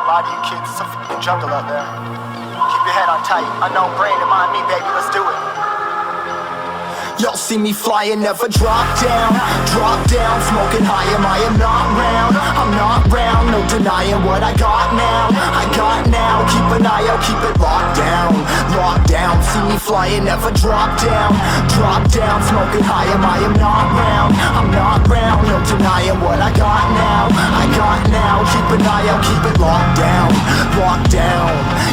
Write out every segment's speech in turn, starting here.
lie to you kids, it's a fucking jungle out there. Keep your head on tight, unknown brain to mind me, baby, let's do it. Y'all see me flying, never drop down, smoking high, I am not round, I'm not round, no denying what I got now, keep an eye out, keep it locked down, see me flying, never drop down, smoking high, I am not round, I'm not round, no denying what I got now, keep an eye out, keep it locked down,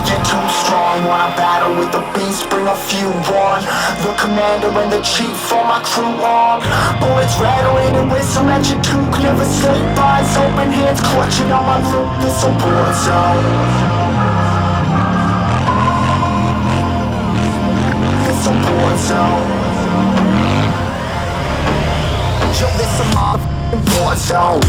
you're too strong, wanna battle with the beast, bring a few on, the commander and the chief for my crew on. Bullets rattling and whistle at your toque. Never sleep, eyes open, hands clutching on my loop. This a war zone. This a war zone. Yo, this a motherfucking war zone.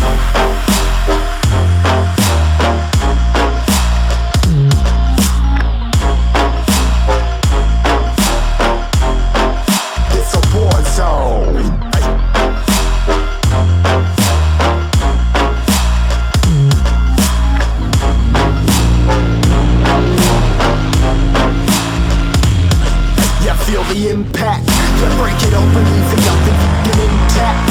The impact, you break it open, leaving nothing intact.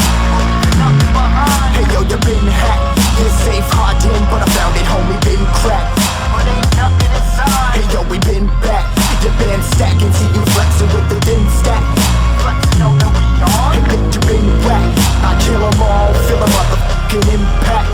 Hey yo, you been hacked. You're safe, hard in, but I found it, homie, been cracked. But ain't nothing inside. Hey yo, we been back. Your band stacking, see you flexing with the thin stack. Flexing on that we on. Hey bitch, you been whacked. I kill 'em all, feel a motherfucking impact.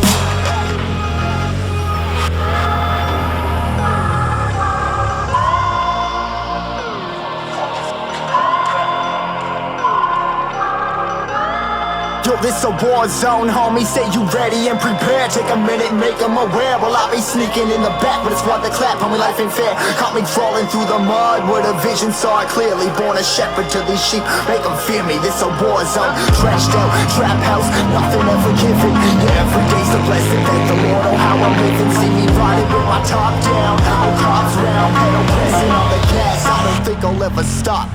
Yo, this a war zone, homie, say you ready and prepared. Take a minute, make them aware. Well, I be sneaking in the back, but it's what the clap, homie, life ain't fair. Caught me crawling through the mud with a vision, saw it clearly. Born a shepherd to these sheep, make them fear me. This a war zone, trashed out, trap house, nothing ever given. Yeah, every day's a blessing, thank the Lord, oh how I'm living. See me riding with my top down, oh cops round, pedal pressing on the gas. I don't think I'll ever stop.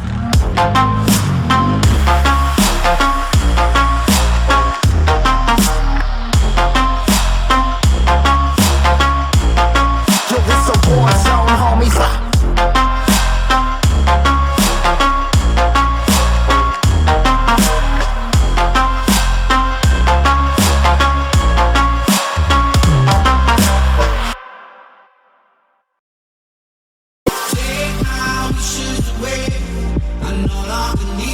I no longer need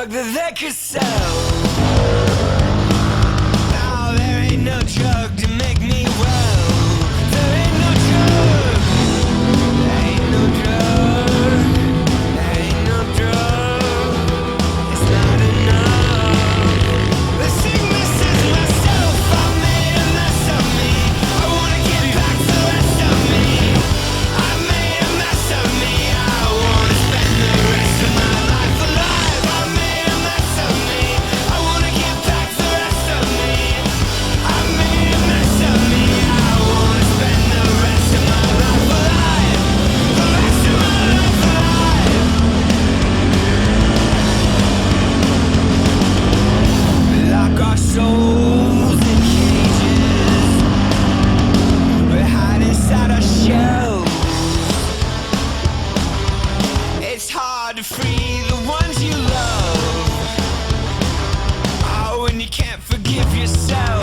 drug that they could sell. Now there ain't no drug to make me well. There ain't no drug. There ain't no drug. There ain't no drug. It's not enough. The sickness is myself. I made a mess of me. I wanna get back to the rest of me. I made a mess of me. I wanna spend the rest of my life alive. I made a mess of me. I wanna get back to the rest of me. I made a mess of me. I wanna spend the rest of my life alive. The rest of my life alive. Lock our souls in cages. We hide inside our shells. It's hard to free the ones you love. Oh, when you can't forgive yourself.